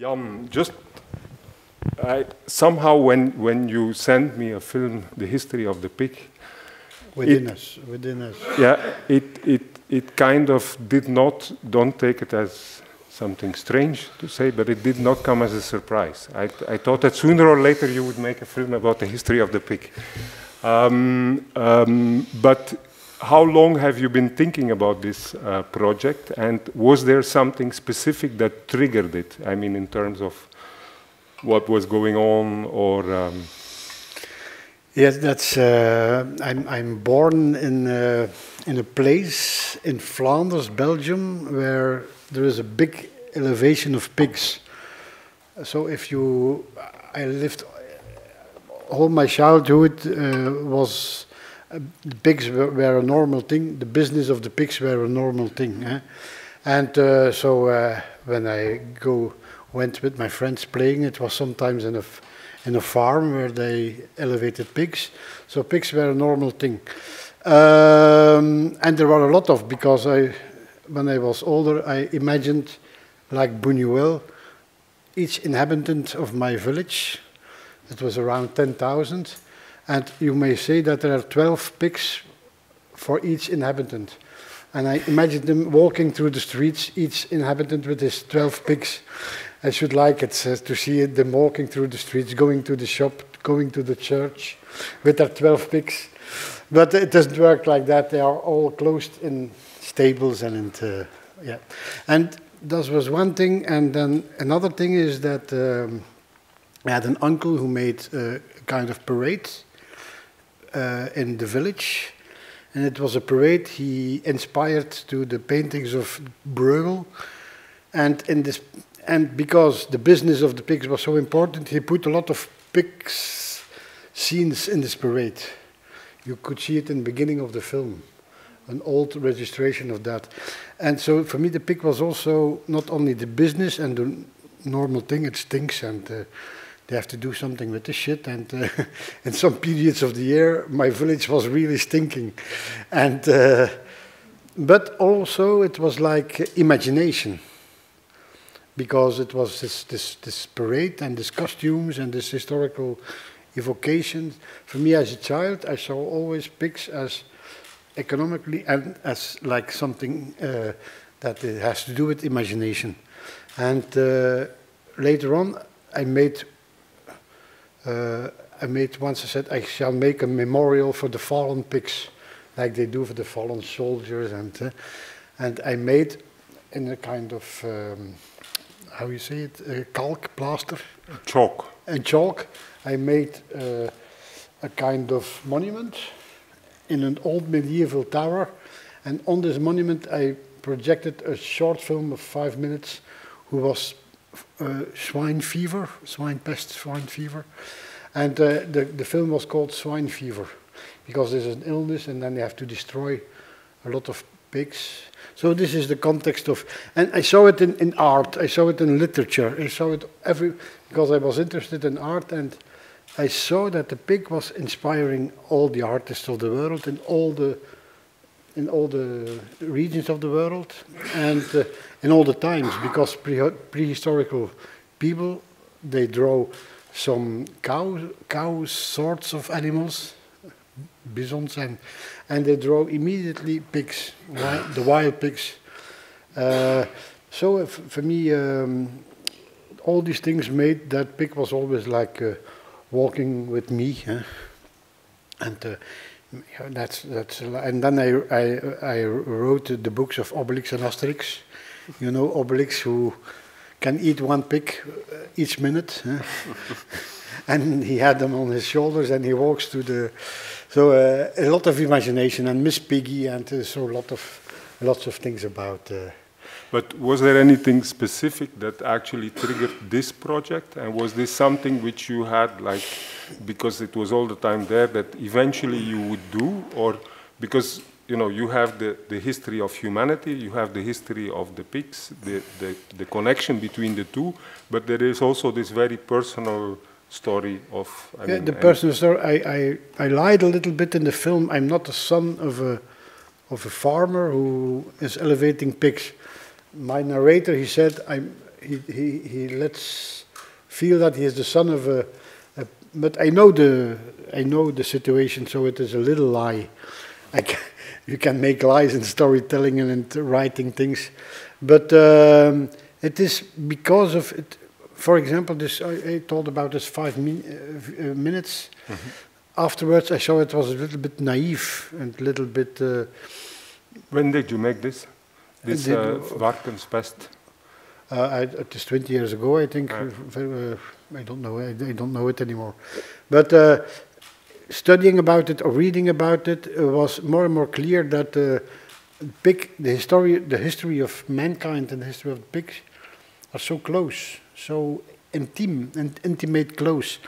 Jan, just somehow when you sent me a film, The History of the Pig, within us. Yeah, it kind of don't take it as something strange to say, but it did not come as a surprise. I thought that sooner or later you would make a film about the history of the pig. But how long have you been thinking about this project, and was there something specific that triggered it? I mean, in terms of what was going on, or... Yes, that's. I'm born in a place in Flanders, Belgium, where there is a big elevation of pigs. So I lived all my childhood the pigs were a normal thing. The business of the pigs were a normal thing, and so when I went with my friends playing, it was sometimes in a farm where they elevated pigs. So pigs were a normal thing. And there were a lot of, because when I was older, I imagined, like Buñuel, each inhabitant of my village, it was around 10,000, and you may say that there are 12 pigs for each inhabitant. And I imagined them walking through the streets, each inhabitant with his 12 pigs. I should like it to see them walking through the streets, going to the shop, going to the church with their 12 pigs. But it doesn't work like that. They are all closed in stables and yeah. And that was one thing. And then another thing is that I had an uncle who made a kind of parade in the village. And it was a parade he inspired to the paintings of Bruegel. And because the business of the pigs was so important, he put a lot of pigs scenes in this parade. You could see it in the beginning of the film, an old registration of that. And so for me, the pig was also not only the business and the normal thing, it stinks and they have to do something with the shit. And in some periods of the year, my village was really stinking. And but also it was like imagination. Because it was this parade and these costumes and this historical evocation. For me as a child, I saw always pigs as economically and as like something that it has to do with imagination. And later on, I made once I said, I shall make a memorial for the fallen pigs, like they do for the fallen soldiers. And I made in a kind of... how you say it, calc, plaster? Chalk. And chalk. I made a kind of monument in an old medieval tower. And on this monument, I projected a short film of 5 minutes, who was swine fever, swine pest, swine fever. And the film was called Swine Fever, because there's an illness and then they have to destroy a lot of pigs. So this is the context of, and I saw it in art, I saw it in literature, I saw it because I was interested in art, and I saw that the pig was inspiring all the artists of the world in all the regions of the world, and in all the times, because prehistorical people, they draw some cow sorts of animals, bisons, and they draw immediately pigs, the wild pigs. So for me, all these things made that pig was always like walking with me, and and then I wrote the books of Obelix and Asterix. You know Obelix, who can eat one pig each minute, and he had them on his shoulders, and he walks to the. So a lot of imagination, and Miss Piggy, and so lots of things about. But was there anything specific that actually triggered this project? And was this something which you had, like, because it was all the time there, that eventually you would do? Or because, you know, you have the history of humanity, you have the history of the pigs, the connection between the two, but there is also this very personal story of... I mean, the personal story, I lied a little bit in the film. I'm not the son of a farmer who is elevating pigs. My narrator, he said, he lets feel that he is the son of a but I know the situation, so it is a little lie. You can make lies in storytelling and in writing things, but it is because of it. For example, this I told about this 5 minutes. Mm-hmm. Afterwards, I saw it was a little bit naive and a little bit. When did you make this? This Varkenspest? It is 20 years ago, I think. I don't know. I don't know it anymore. But studying about it or reading about it, it was more and more clear that the history of mankind and the history of the pigs are so close, so intimate, close,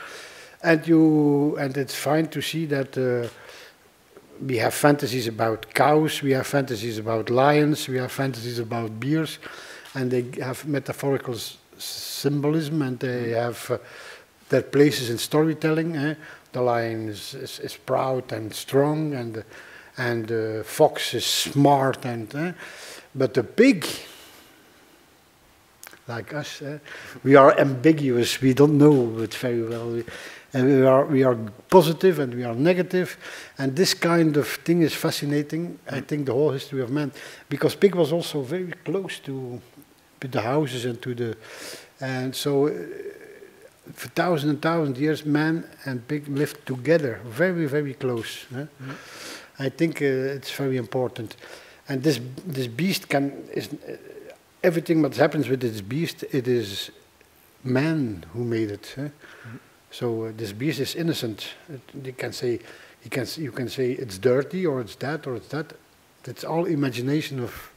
and it's fine to see that we have fantasies about cows, we have fantasies about lions, we have fantasies about bears, and they have metaphorical symbolism, and they have their places in storytelling. The lion is proud and strong, and the fox is smart, but the pig, like us, we are ambiguous. We don't know it very well. We are positive and we are negative, and this kind of thing is fascinating. I think the whole history of man, because pig was also very close to the houses and so for thousands and thousands of years, man and pig lived together, very, very close. Mm-hmm. I think it's very important, and this beast everything that happens with this beast, it is man who made it. Mm-hmm. So this beast is innocent. You can say it's dirty or it's that or it's that. It's all imagination of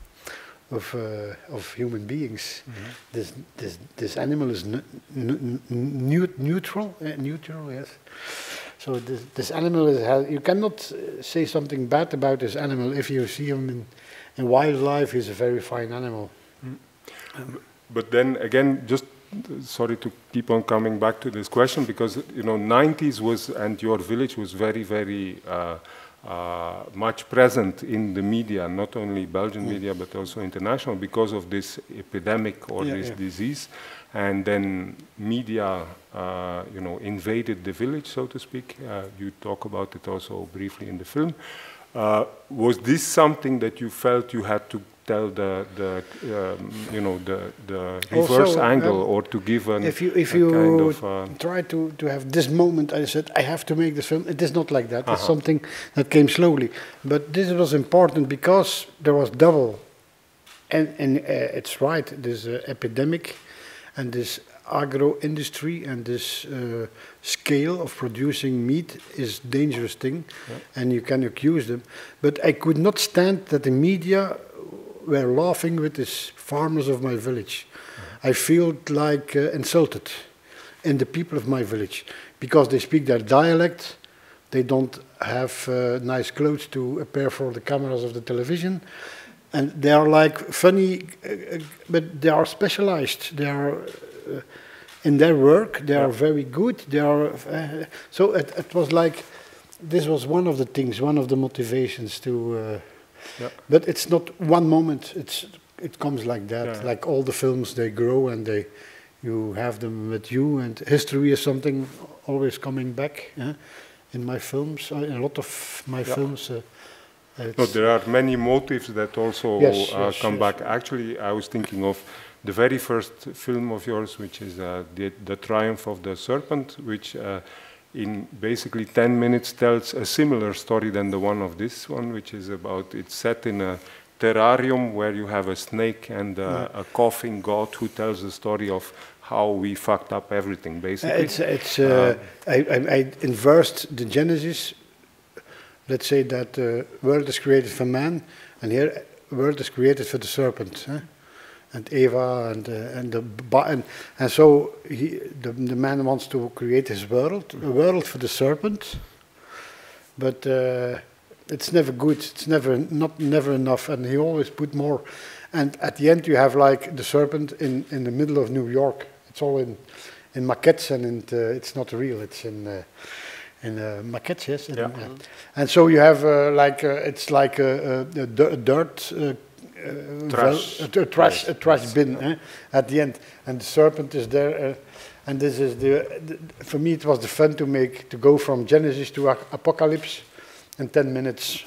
human beings. Mm-hmm. This animal is neutral. Neutral, yes. So this animal you cannot say something bad about this animal. If you see him in wildlife, he's a very fine animal. Mm. But then again, just sorry to keep on coming back to this question, because 90s was, and your village was very, very much present in the media, not only Belgian media but also international, because of this epidemic or this disease, and then media, invaded the village, so to speak. You talk about it also briefly in the film. Was this something that you felt you had to tell the reverse angle, or to give if you try to have this moment, I said I have to make this film. It is not like that. It's something that came slowly. But this was important because there was double, and it's right. This epidemic, and this agro industry, and this scale of producing meat is dangerous thing, and you can accuse them. But I could not stand that the media were laughing with these farmers of my village. I feel like insulted in the people of my village, because they speak their dialect, they don't have nice clothes to appear for the cameras of the television, and they are like funny, but they are specialized. They are in their work, they are very good. They are so it was like, this was one of the things, one of the motivations to. But it's not one moment. It comes like that. Yeah. Like all the films, they grow and you have them with you. And history is something always coming back in my films. In a lot of my films. No, there are many motives that also come back. Actually, I was thinking of the very first film of yours, which is the Triumph of the Serpent, which. In basically 10 minutes tells a similar story than the one of this one, which is about, it's set in a terrarium where you have a snake and a coughing god who tells the story of how we fucked up everything, basically. I inversed the Genesis. Let's say that the world is created for man, and here the world is created for the serpent. And Eva and so the man wants to create his world, a world for the serpent, but it's never good. It's never enough, and he always put more. And at the end, you have like the serpent in the middle of New York. It's all in maquettes, and it's not real. It's in maquettes, yes. And so you have it's like a dirt. trash, a trash bin at the end, and the serpent is there. And this is for me, it was the fun to go from Genesis to Apocalypse in 10 minutes.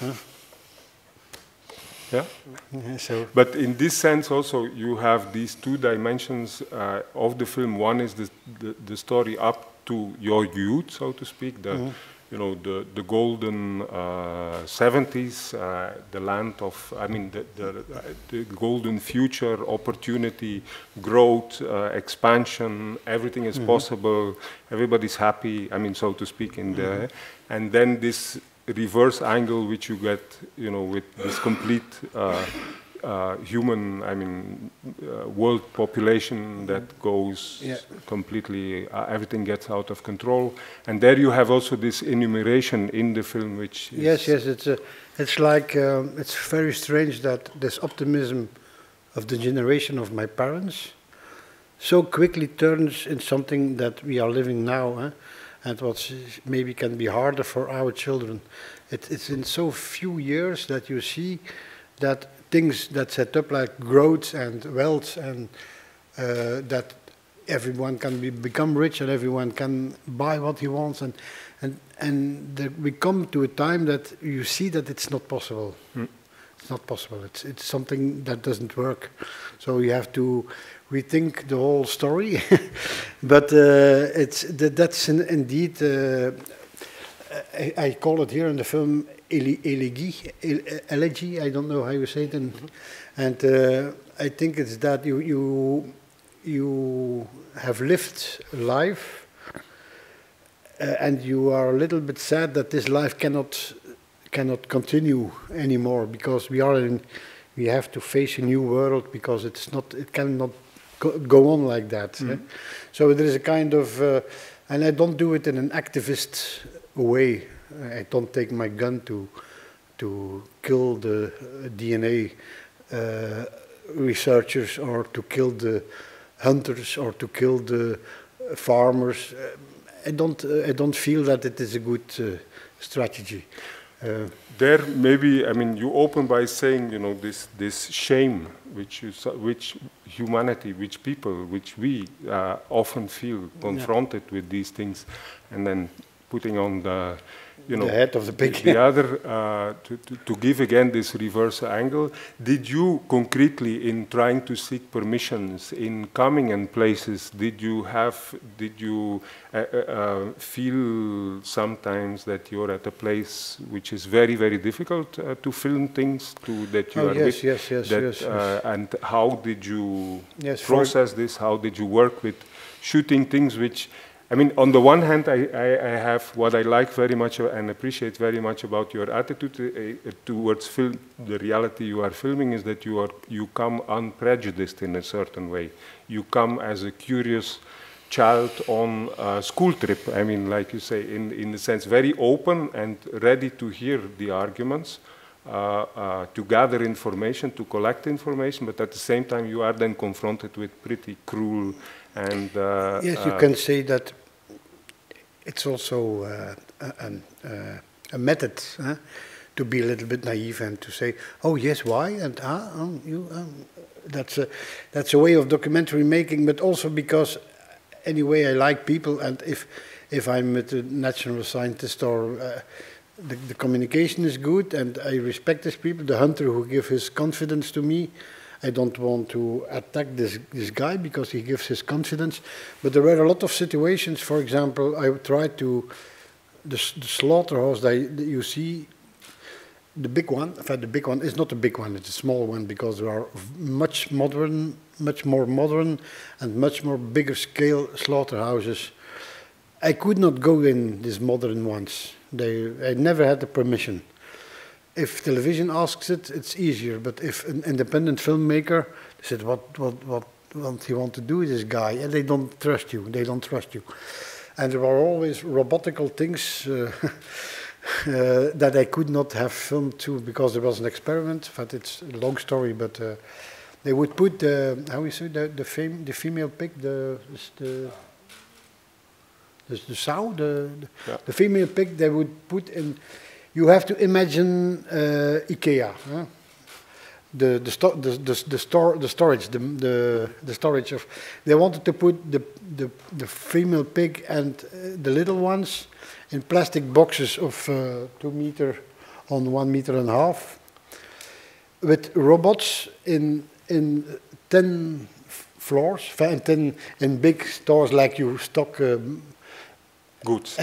Yeah. So. But in this sense, also, you have these two dimensions of the film. One is the story up to your youth, so to speak. You know, the golden 70s, the land of, I mean, the golden future, opportunity, growth, expansion, everything is possible, everybody's happy, I mean, so to speak, in there. And then this reverse angle which you get, you know, with this complete human, I mean, world population that goes completely, everything gets out of control. And there you have also this enumeration in the film, which is... Yes, it's like, it's very strange that this optimism of the generation of my parents so quickly turns in something that we are living now, and what maybe can be harder for our children. It's in so few years that you see that things that set up like growth and wealth and that everyone can become rich and everyone can buy what he wants, and we come to a time that you see that it's not possible. It's not possible. It's something that doesn't work. So you have to rethink the whole story. But that's indeed, I call it here in the film elegy. I don't know how you say it, and I think it's that you have lived life, and you are a little bit sad that this life cannot continue anymore, because we have to face a new world, because it cannot go on like that. So there is a kind of, and I don't do it in an activist way. I don't take my gun to kill the DNA researchers, or to kill the hunters, or to kill the farmers. I don't feel that it is a good strategy. There, maybe, I mean, you open by saying, you know, this shame which humanity, which people, which we often feel confronted with these things, and then putting on the, you know, the head of the pig. The other, to give again this reverse angle. Did you concretely, in trying to seek permissions, in coming in places, did you feel sometimes that you're at a place which is very, very difficult to film things, that you are with? Yes. And how did you process this? How did you work with shooting things which, I mean, on the one hand, I have what I like very much and appreciate very much about your attitude towards film. The reality you are filming is that you come unprejudiced in a certain way. You come as a curious child on a school trip. I mean, like you say, in the sense, very open and ready to hear the arguments, to gather information, to collect information, but at the same time, you are then confronted with pretty cruel and... yes, you can say that. It's also a method to be a little bit naive and to say, "Oh yes, why?" and that's a way of documentary making, but also because anyway I like people, and if I'm with a natural scientist or the communication is good and I respect these people, the hunter who gives his confidence to me. I don't want to attack this guy because he gives his confidence. But there were a lot of situations, for example, I tried to, the slaughterhouse that you see, the big one, in fact the big one is not a big one, it's a small one, because there are much more modern and much more bigger scale slaughterhouses. I could not go in these modern ones. I never had the permission. If television asks it, it's easier. But if an independent filmmaker said, "What he want to do with this guy?" and they don't trust you. They don't trust you. And there were always robotical things that I could not have filmed too, because there was an experiment. In fact, it's a long story, but they would put how we say the female pig, the sow, the female pig. They would put in. You have to imagine IKEA. the storage of. They wanted to put the female pig and the little ones in plastic boxes of 2 meter on 1.5 meters, with robots in 10 floors, in big stores like you stock goods.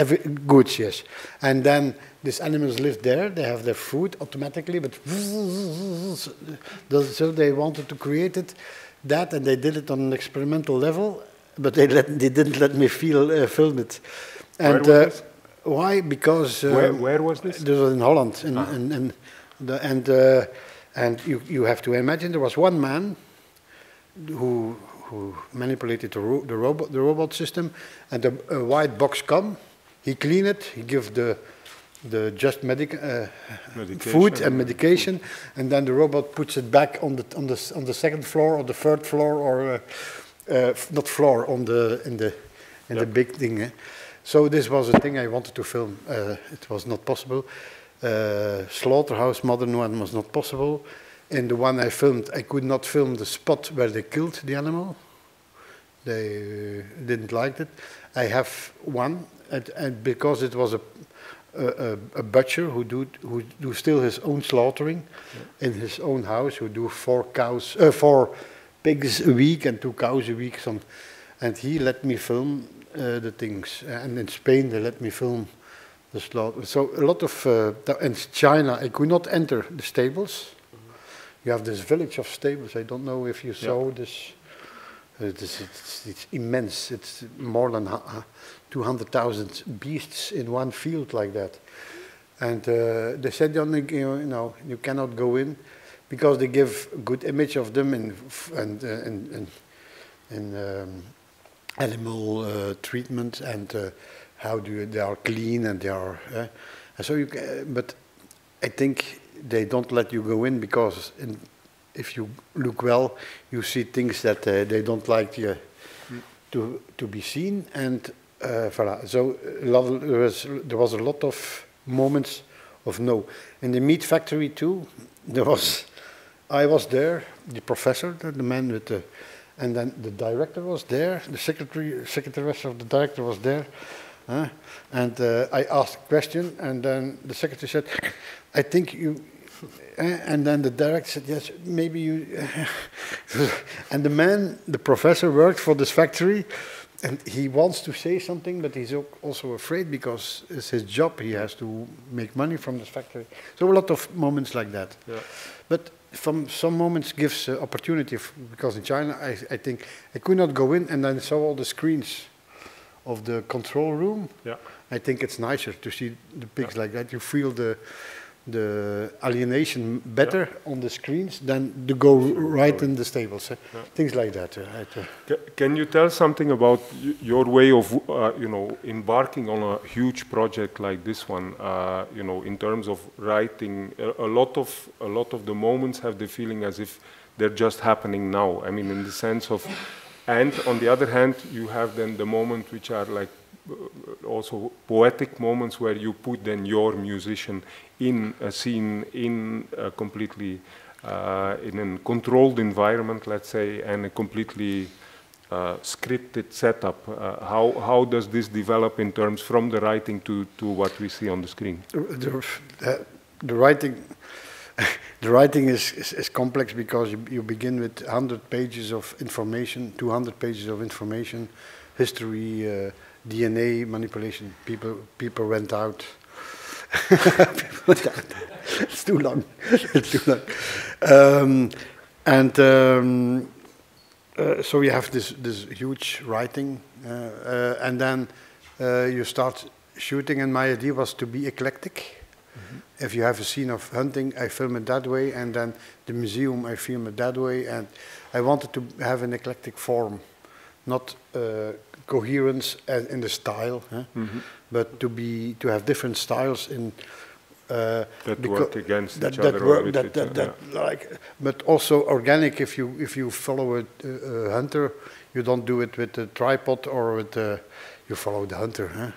Goods, yes. And then these animals live there, they have their food automatically, but so they wanted to create that, and they did it on an experimental level, but they didn't let me film it. And where was this? Why? Because where was this? This was in Holland, and you have to imagine there was one man who manipulated the robot system, and a white box come. He clean it. He give the just food and medication, and then the robot puts it back on the second floor or the third floor, or not floor, in the big thing. Eh? So this was a thing I wanted to film. It was not possible. Slaughterhouse modern one was not possible. In the one I filmed, I could not film the spot where they killed the animal. They didn't like it. I have one, and because it was a butcher who do still his own slaughtering in his own house, who do 4 pigs a week and 2 cows a week. And he let me film the things. And in Spain they let me film the slaughter. So a lot of in China I could not enter the stables. You have this village of stables. I don't know if you saw this. It's immense. It's more than 200,000 beasts in one field like that. And they said, you cannot go in, because they give a good image of them in animal treatment, and how they are clean, and they are. So but I think they don't let you go in, because if you look well, you see things that they don't like to be seen, and voilà. So there was a lot of moments of no. In the meat factory too, I was there, the professor, the man with the, and then the director was there, the secretary of the director was there, and I asked a question, and then the secretary said, I think you. And then the director said, yes, maybe you. And the professor worked for this factory, and he wants to say something, but he's also afraid, because it's his job. He has to make money from this factory. So a lot of moments like that. Yeah. But some moments gives opportunity, because in China, I think I could not go in, and then saw all the screens of the control room. Yeah. I think it's nicer to see the pigs like that. You feel the alienation better on the screens than to go right in the stables. Things like that. Can you tell something about your way of, embarking on a huge project like this one? In terms of writing, a lot of the moments have the feeling as if they're just happening now. I mean, in the sense of, and on the other hand, you have then the moments which are like also poetic moments, where you put then your musician in a scene, in a completely in a controlled environment, let's say, and a completely scripted setup. How does this develop in terms from the writing to what we see on the screen? The writing is complex, because you begin with 100 pages of information, 200 pages of information, history, DNA manipulation. People went out. It's too long. It's too long. So you have this huge writing, and then you start shooting. And my idea was to be eclectic. Mm-hmm. If you have a scene of hunting, I film it that way, and then the museum, I film it that way. And I wanted to have an eclectic form, not coherence in the style, but to have different styles in that work against each other. But also organic. If you follow a hunter, you don't do it with a tripod or with you follow the hunter. Right.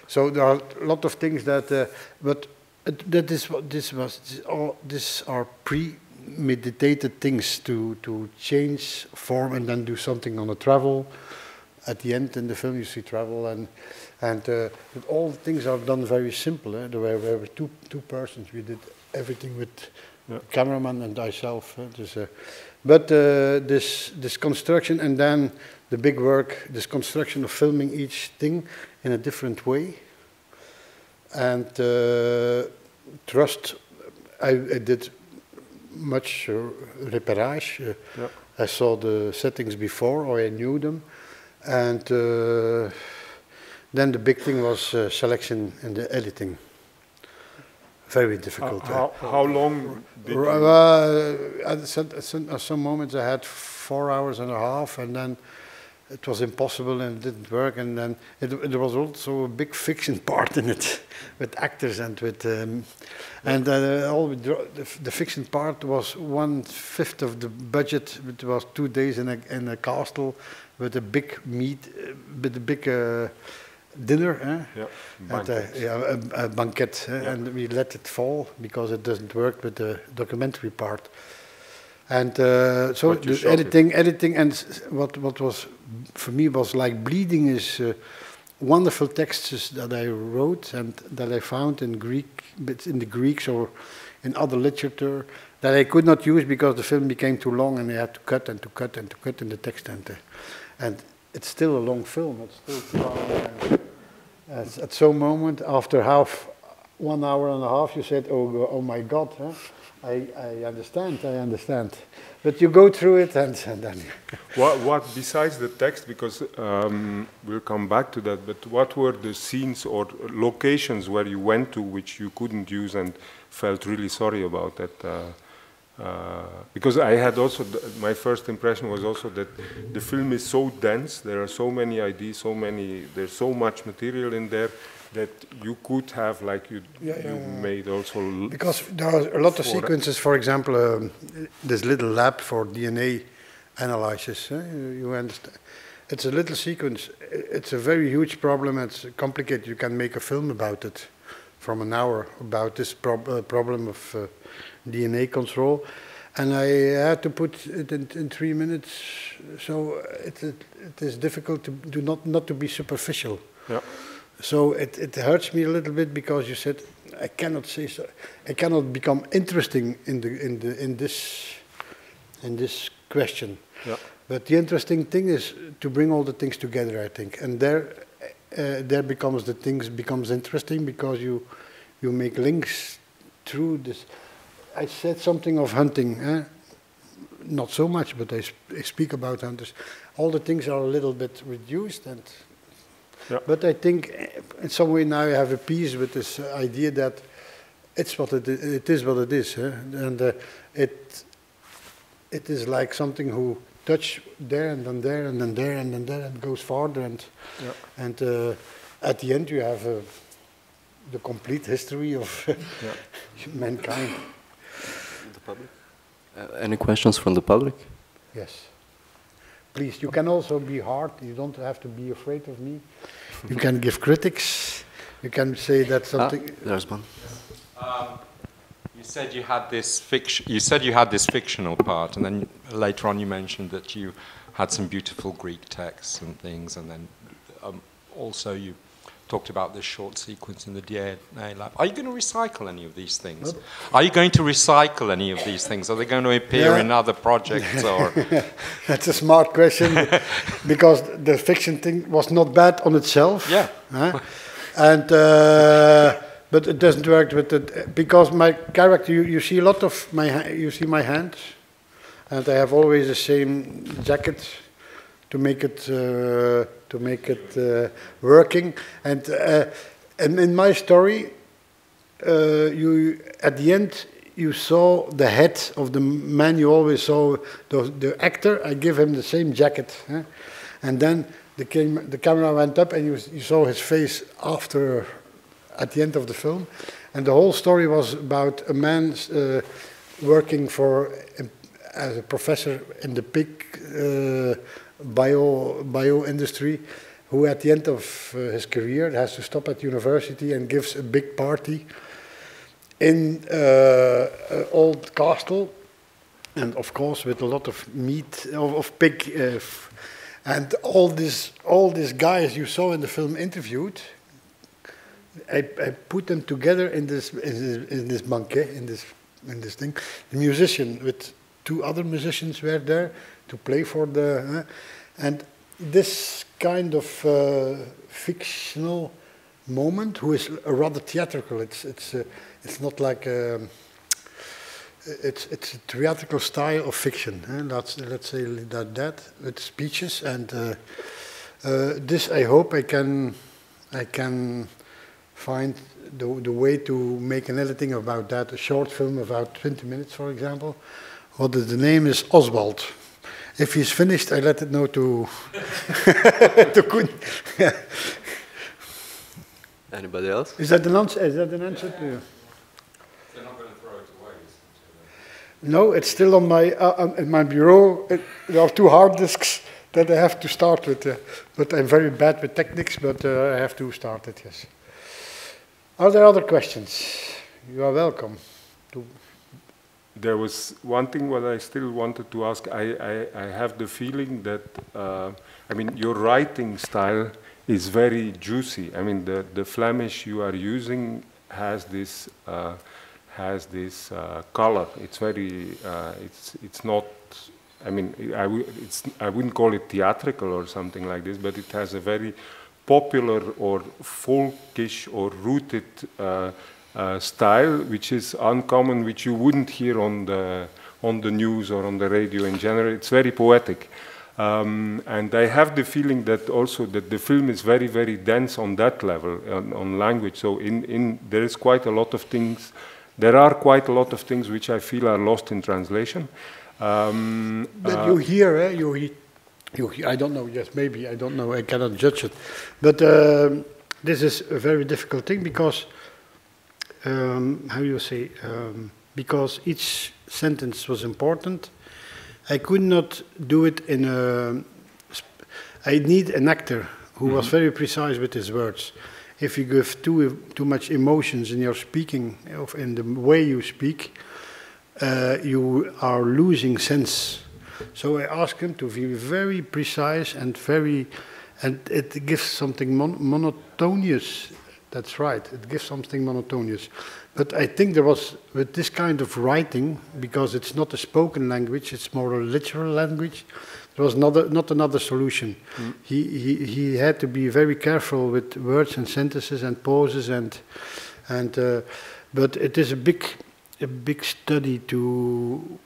So there are a lot of things that, but that is what these are meditated things to change form and then do something on the travel. At the end in the film you see travel and all things are done very simple. There were two persons. We did everything with cameraman and myself. But this construction and then the big work, this construction of filming each thing in a different way. And trust, I did much reparage. I saw the settings before, or I knew them. And then the big thing was selection and the editing. Very difficult. How long did you... At some moments I had 4 hours and a half, and then it was impossible and it didn't work. And then there was also a big fiction part in it, with actors and with... the fiction part was 1/5 of the budget. It was 2 days in a castle with a big with a big dinner. A banquet. And we let it fall because it doesn't work with the documentary part. And so the editing, and what was for me was like bleeding is wonderful texts that I wrote and that I found in Greek, in the Greeks or in other literature that I could not use because the film became too long and I had to cut and to cut and to cut in the text. And it's still a long film. It's still 2 hours. At some moment, after 1 hour and a half, you said, "Oh my God, huh? I understand." But you go through it and then... What besides the text, because we'll come back to that, but what were the scenes or locations where you went to which you couldn't use and felt really sorry about that? Because I had also, my first impression was also that the film is so dense, there are so many ideas, there's so much material in there, that you could have, like you made also... Because there are a lot of sequences, for example, this little lab for DNA analysis, you understand? It's a little sequence, it's a very huge problem, it's complicated, you can make a film about it from an hour, about this problem of DNA control. And I had to put it in 3 minutes, so it is difficult to not to be superficial. Yeah. So it hurts me a little bit because you said I cannot say so. I cannot become interesting in this question. Yeah. But the interesting thing is to bring all the things together, I think, and there becomes interesting because you make links through this. I said something of hunting, not so much, but I speak about hunters. All the things are a little bit reduced, and but I think in some way now I have a peace with this idea that it's what it is what it is, and it is like something who touch there and then there and then there and then there and goes farther, and at the end you have the complete history of mankind. The public? Any questions from the public? Yes. Please, you can also be hard. You don't have to be afraid of me. You can give critics. You can say that something. There's one. You said you had this fiction. You said you had this fictional part, and then later on you mentioned that you had some beautiful Greek texts and things, and then also you talked about this short sequence in the DNA lab. Are you going to recycle any of these things? What? Are you going to recycle any of these things? Are they going to appear in other projects? Or? That's a smart question, because the fiction thing was not bad on itself. Yeah. And but it doesn't work with it, because my character. You see a lot of you see my hands, and I have always the same jacket to make it working, and in my story, you at the end you saw the head of the man you always saw, the actor. I give him the same jacket, and then the camera went up, and you saw his face at the end of the film, and the whole story was about a man working as a professor in the pig bio industry, who at the end of his career has to stop at university and gives a big party in an old castle, and of course with a lot of meat of pig, and all these guys you saw in the film interviewed. I put them together in this banquet, in this thing. The musician with 2 other musicians were there to play for the, and this kind of fictional moment, who is rather theatrical. It's not like it's a theatrical style of fiction. Let's say that with speeches, and this I hope I can find the way to make an editing about that, a short film about 20 minutes, for example. The name is Oswald. If he's finished, I let it know to to Koen. Anybody else? Is that an answer? Is that an answer to you? They're not going to throw it away. No, it's still on my bureau. There are 2 hard disks that I have to start with. But I'm very bad with techniques, but I have to start it, yes. Are there other questions? You are welcome. There was one thing what I still wanted to ask. I have the feeling that, I mean, your writing style is very juicy. I mean, the Flemish you are using has this color. It's very, it's not, I mean, I wouldn't call it theatrical or something like this, but it has a very popular or folkish or rooted style, which is uncommon, which you wouldn't hear on the news or on the radio in general. It's very poetic. And I have the feeling that also that the film is very, very dense on that level, on language. So there is quite a lot of things, there are quite a lot of things which I feel are lost in translation. But you hear, I don't know, yes, maybe, I don't know, I cannot judge it. But this is a very difficult thing because, how you say, because each sentence was important. I could not do it in a, I need an actor who was very precise with his words. If you give too much emotions in your speaking, in the way you speak, you are losing sense. So I asked him to be very precise and it gives something monotonous. That's right, it gives something monotonous. But I think there was, with this kind of writing, because it's not a spoken language, it's more a literal language, there was not another solution. He had to be very careful with words and sentences and pauses but it is a big study to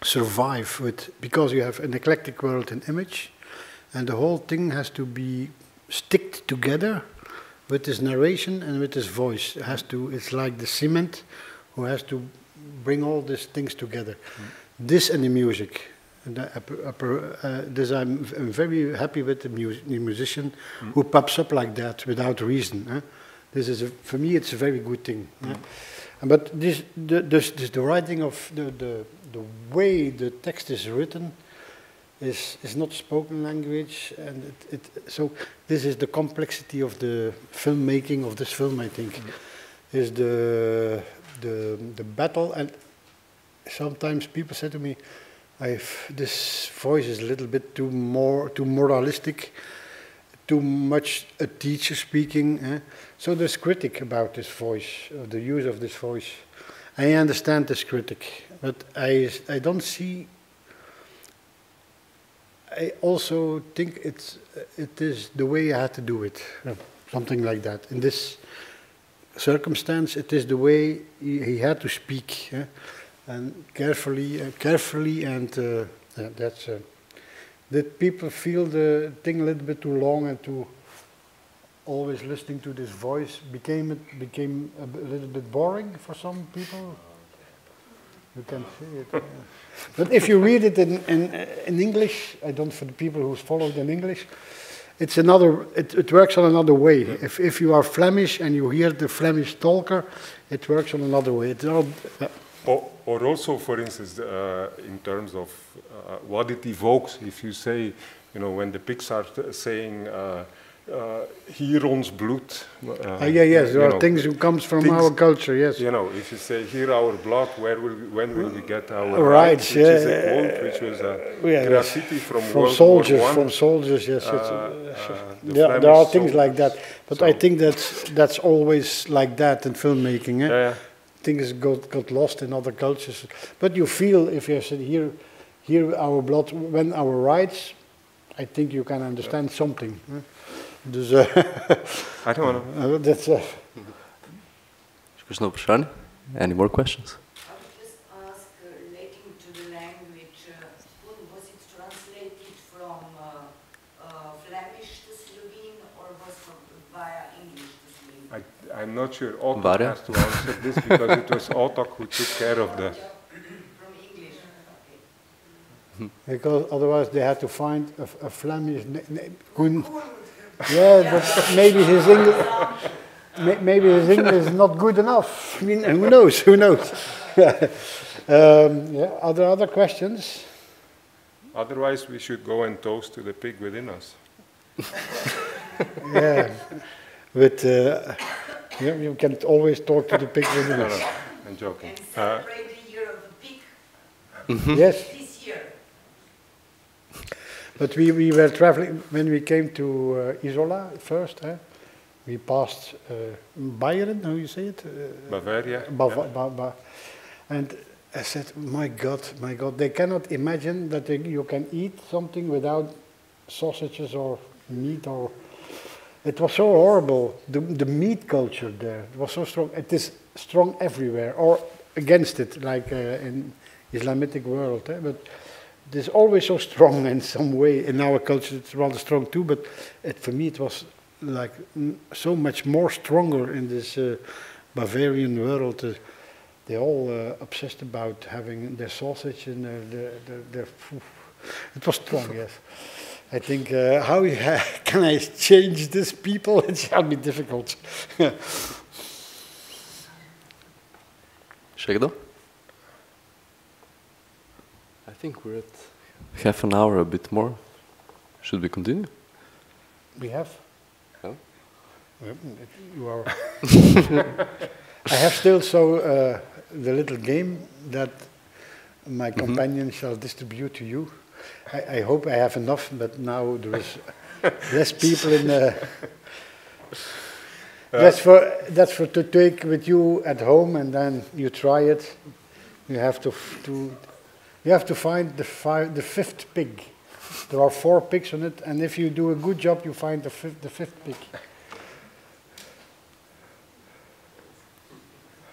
survive with, because you have an eclectic world in image, and the whole thing has to be sticked together with his narration and with his voice. It has to, it's like the cement who has to bring all these things together. This and the music. This I'm very happy with the musician who pops up like that without reason. This is, for me, it's a very good thing. But the writing of the way the text is written is not spoken language, and so this is the complexity of the filmmaking of this film. I think is the battle, and sometimes people say to me, this voice is a little bit too moralistic, too much a teacher speaking. So there's critic about this voice, the use of this voice. I understand this critic, but I don't see. I also think it is the way I had to do it, something like that. In this circumstance, it is the way he had to speak, and carefully, and that's. Did people feel the thing a little bit too long and too always listening to this voice became a little bit boring for some people? You can see it. But if you read it in English, I don't, for the people who followed in English, it's another. It works on another way. If you are Flemish and you hear the Flemish talker, it works on another way. It's all. Or also, for instance, in terms of what it evokes. If you say, when the pigs are saying, hier ons bloed. Yes, there you are know, things who comes from things- our culture, yes. You know, if you say here our blood, when will we get our Rights, rights? Which is a yeah. quote, which was a Yeah, graffiti from From World soldiers, War I. from soldiers, yes. The There are Flemish things like that, soldiers. but So- I think that's always like that in filmmaking. Eh? Yeah, Things got lost in other cultures, but you feel if you said here our blood, when our rights, I think you can understand something. Eh? Dus, I don't know. that's. Any more questions? I would just ask, relating to the language, was it translated from Flemish to Slovene or was via English to Slovene? I'm not sure. Otok Varja? has to answer this because it was Otok who took care of the. From English, okay. Because otherwise they had to find a Flemish name. Yeah, but maybe his English, maybe his English is not good enough. I mean, who knows? Who knows? Yeah. Are there other questions? Otherwise, we should go and toast to the pig within us. Yeah, but you can always talk to the pig within No, us. no, I'm joking. And celebrate the year of the pig Yes, this year. but we were traveling when we came to Isola first. We passed Bayern, how you say it? Bavaria. And I said, my God, they cannot imagine that you can eat something without sausages or meat or... It was so horrible, the meat culture there. It was so strong. It is strong everywhere, or against it, like in Islamic world. But it is always so strong in some way. In our culture, it's rather strong too, but for me it was like so much more stronger in this Bavarian world. They all obsessed about having their sausage and their food. It was strong, yes. I think how can I change these people? It shall be difficult. Shagdo? I think we're at half an hour, a bit more. Should we continue? We have. Yeah. Well, you are. I have still the little game that my companion shall distribute to you. I hope I have enough, but now there is less people in the... That's for to take with you at home, and then you try it. You have to find the fifth pig. There are 4 pigs on it, and if you do a good job, you find the fifth pig.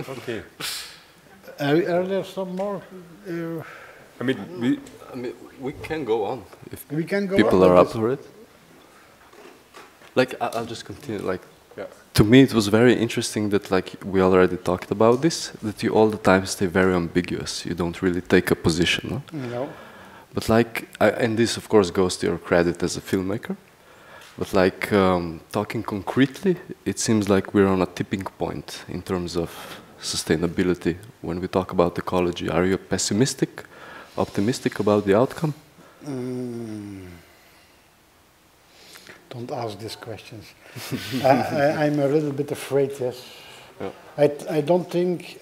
Okay. Are there some more? I mean, we can go on if We can go people on are with up for it. Like, I'll just continue. Like, yeah. to me, it was very interesting that, like, we already talked about this, that you all the time stay very ambiguous. You don't really take a position, no? No. But like, and this of course goes to your credit as a filmmaker, but like talking concretely, it seems like we're on a tipping point in terms of sustainability when we talk about ecology. Are you pessimistic, optimistic about the outcome? Don't ask these questions. I'm a little bit afraid, yes. Yeah. I don't think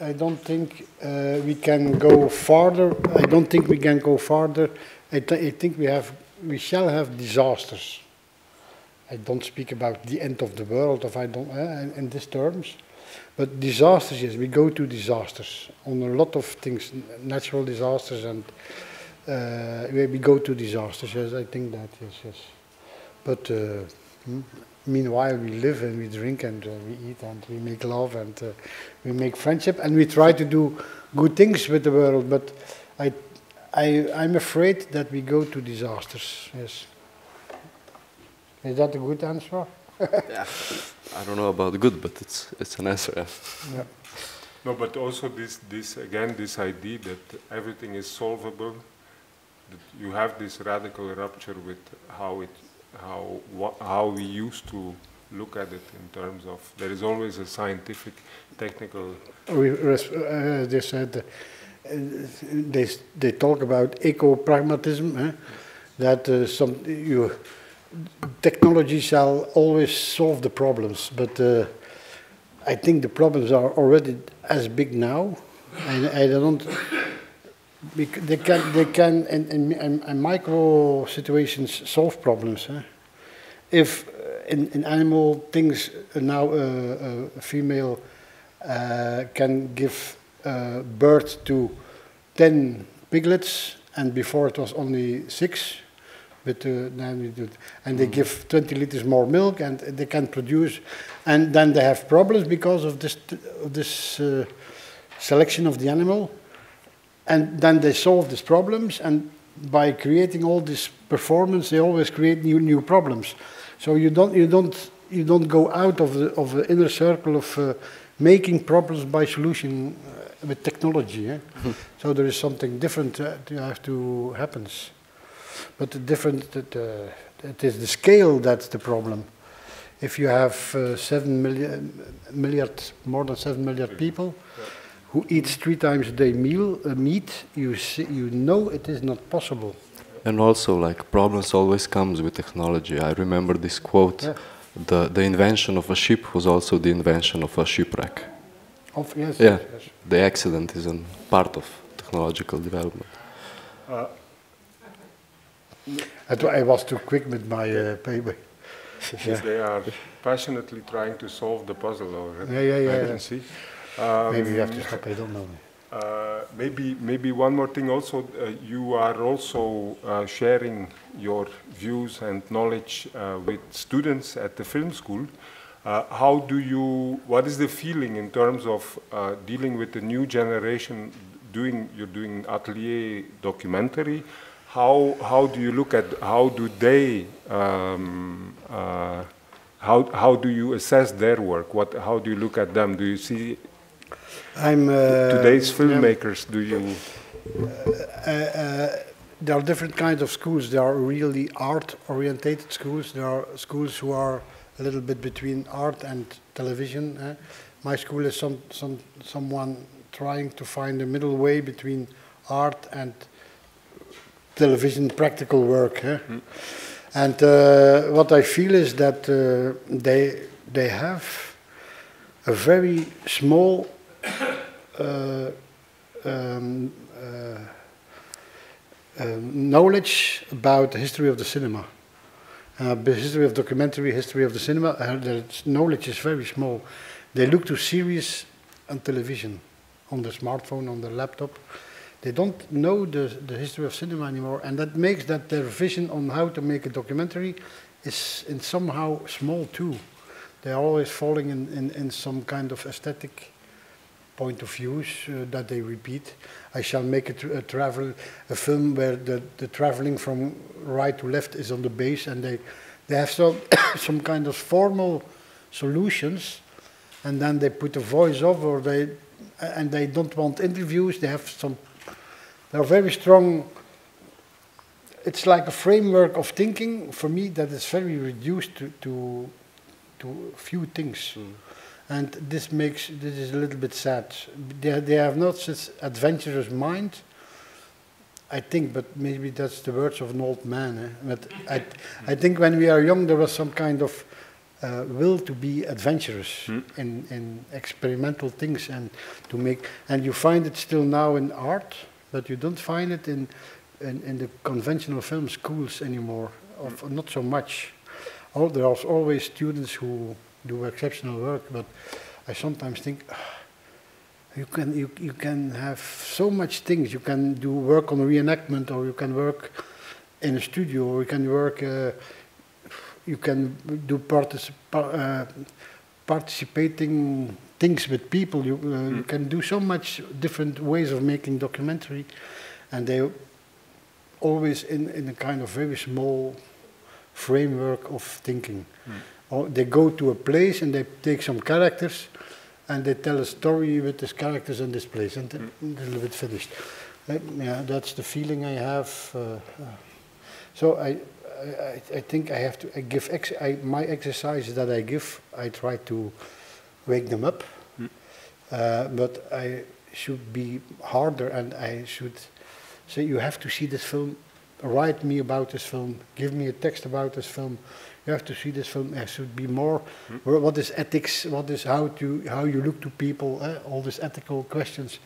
we can go farther. I don't think we can go farther. I think we shall have disasters. I don't speak about the end of the world, in these terms, but disasters. Yes, we go to disasters on a lot of things, natural disasters, and we go to disasters. Yes, I think that. Yes. But meanwhile, we live and we drink and we eat and we make love and we make friendship and we try to do good things with the world. But I'm afraid that we go to disasters. Yes. Is that a good answer? Yeah. I don't know about good, but it's an answer. Yeah. Yeah. No, but also this idea that everything is solvable. That you have this radical rupture with how we used to look at it in terms of there is always a scientific, technical. They said they talk about eco-pragmatism, that technology shall always solve the problems, but I think the problems are already as big now. I don't. They can in micro situations solve problems. If in animal things now a female can give birth to 10 piglets, and before it was only 6. And they give 20 liters more milk, and they can produce, and then they have problems because of this selection of the animal, and then they solve these problems, and by creating all this performance, they always create new problems. So you don't go out of the inner circle of making problems by solution with technology. So there is something different that have to happens. But the different, it is the scale that's the problem. If you have 7 million, more than 7 million people who eat 3 times a day meat, you know it is not possible. And also, like, problems always comes with technology. I remember this quote: the invention of a ship was also the invention of a shipwreck. Yes, yeah, yes. The accident is a part of technological development. I was too quick with my paper. Yes, they are passionately trying to solve the puzzle already. Yeah. I can see. Maybe you have to stop. I don't know. Maybe one more thing also. You are also sharing your views and knowledge with students at the film school. What is the feeling in terms of dealing with the new generation? You're doing atelier documentary. How do you look at, how do they, how do you assess their work? How do you look at them? Do you see today's filmmakers, do you? There are different kinds of schools. There are really art-orientated schools. There are schools who are a little bit between art and television. My school is someone trying to find a middle way between art and television practical work. And what I feel is that they have a very small knowledge about the history of the cinema. The history of documentary, history of the cinema, their knowledge is very small. They look to series on television, on the smartphone, on the laptop. They don't know the history of cinema anymore, and that makes that their vision on how to make a documentary is somehow small too. They are always falling in some kind of aesthetic point of views that they repeat. I shall make a film where the traveling from right to left is on the base, and they have some kind of formal solutions, and then they put a voice over, and they don't want interviews. They have they are very strong. It's like a framework of thinking for me that is very reduced to few things. And this is a little bit sad. They have not such adventurous mind, I think, but maybe that's the words of an old man. But I think when we are young, there was some kind of will to be adventurous in experimental things and to make. And you find it still now in art, but you don't find it in the conventional film schools anymore. Not so much. There are always students who do exceptional work, but I sometimes think you can have so much things. You can do work on a reenactment, or you can work in a studio, or you can work. You can do participating things with people. You can do so much different ways of making documentary, and they always in a kind of very small framework of thinking. Or they go to a place and they take some characters and they tell a story with these characters in this place, and a little bit finished. Yeah, that's the feeling I have. So I think I have to give my exercises that I give. I try to wake them up, but I should be harder, and I should say you have to see this film write me about this film, give me a text about this film. You have to see this film. There should be more. What is ethics? What is how you look to people? All these ethical questions.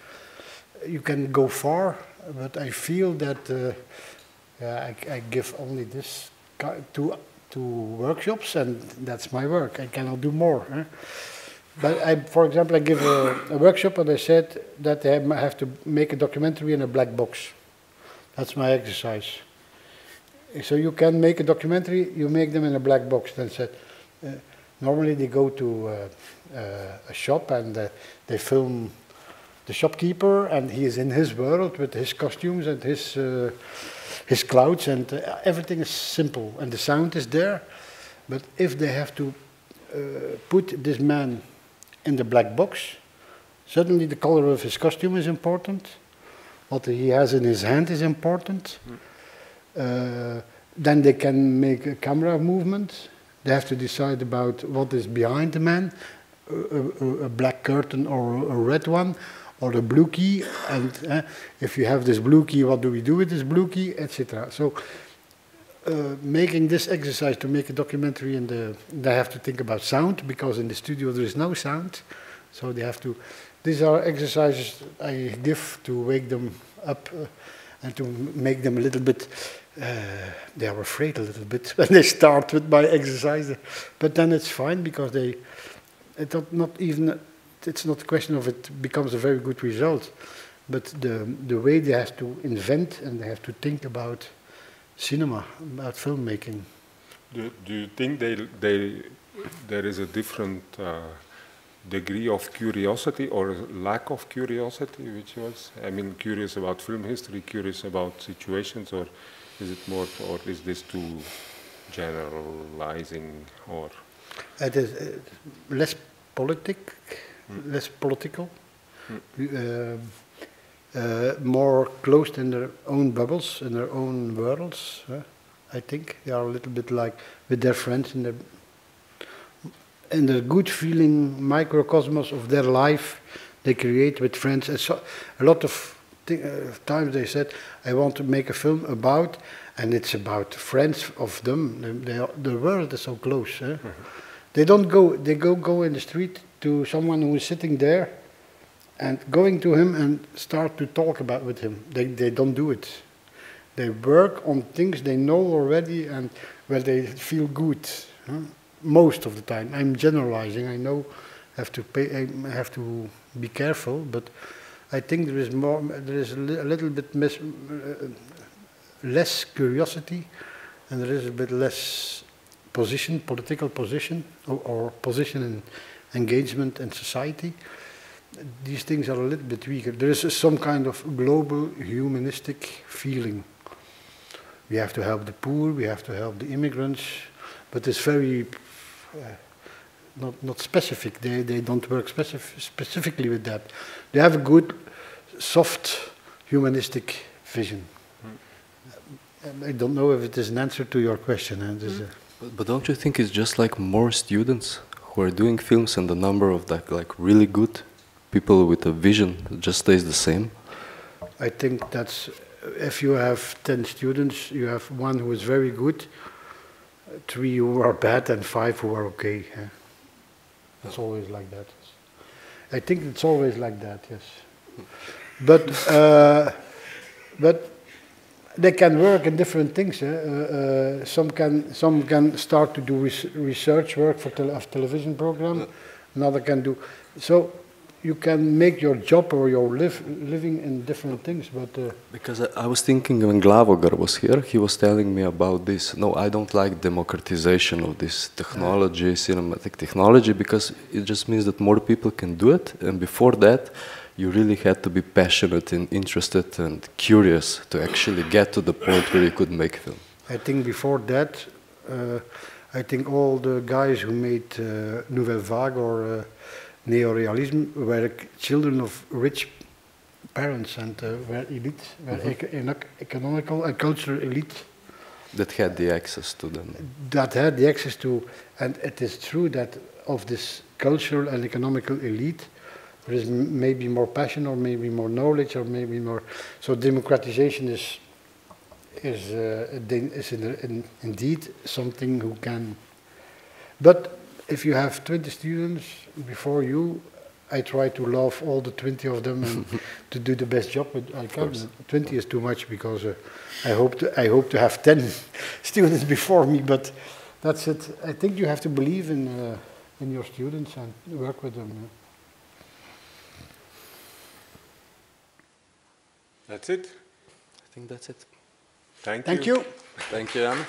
You can go far, but I feel that I give only this two workshops, and that's my work. I cannot do more. But for example, I give a workshop, and I said that I have to make a documentary in a black box. That's my exercise. So you can make a documentary, you make them in a black box. Then said, normally they go to a shop and they film the shopkeeper, and he is in his world with his costumes and his clouds, and everything is simple, and the sound is there. But if they have to put this man in the black box, suddenly the color of his costume is important. What he has in his hand is important. Then they can make a camera movement. They have to decide about what is behind the man, a black curtain or a red one, or a blue key. And if you have this blue key, what do we do with this blue key, etc. So making this exercise to make a documentary, they have to think about sound, because in the studio there is no sound. So they have to. These are exercises I give to wake them up and to make them a little bit. They are afraid a little bit when they start with my exercise, but then it's fine, because it's not a question of it becomes a very good result, but the way they have to invent and they have to think about cinema, about filmmaking. Do you think there is a different degree of curiosity or lack of curiosity, which was, I mean, curious about film history, curious about situations, or is it more, or is this too generalizing, or? It is less political, more closed in their own bubbles, in their own worlds. I think they are a little bit like with their friends in the good feeling microcosmos of their life they create with friends. And so a lot of times they said, I want to make a film about, and it's about friends of them. The world is so close. They don't go. They go in the street to someone who is sitting there, and going to him and start to talk with him. They don't do it. They work on things they know already and where they feel good. Most of the time, I'm generalizing. I know I have to be careful, but I think there is more. There is a little bit less curiosity, and there is a bit less political position, or position in engagement in society. These things are a little bit weaker. There is some kind of global humanistic feeling. We have to help the poor. We have to help the immigrants, but it's very not specific. They don't work specifically with that. They have a good, soft, humanistic vision. I don't know if it is an answer to your question. But don't you think it's just like more students who are doing films, and the number of like really good people with a vision just stays the same? I think that's, if you have 10 students, you have one who is very good, 3 who are bad, and 5 who are okay. It's always like that. I think it's always like that, yes. But they can work in different things. Some can start to do research work for television program. Another can do so. You can make your job or your living in different things, but because I was thinking when Glavogar was here, he was telling me about this. No, I don't like democratization of this technology, cinematic technology, because it just means that more people can do it. And before that, you really had to be passionate and interested and curious to actually get to the point where you could make film. I think before that, I think all the guys who made Nouvelle Vague or Neorealism were children of rich parents and were elite, were economical and cultural elite. That had the access to them. That had the access to, and it is true that of this cultural and economical elite, there is maybe more passion or maybe more knowledge or maybe more. So democratization is indeed something who can. But if you have 20 students before you, I try to love all the 20 of them and to do the best job I can. 20 is too much because I hope to have 10 students before me. But that's it. I think you have to believe in your students and work with them. That's it? I think that's it. Thank you. Thank you. Thank you, Jan.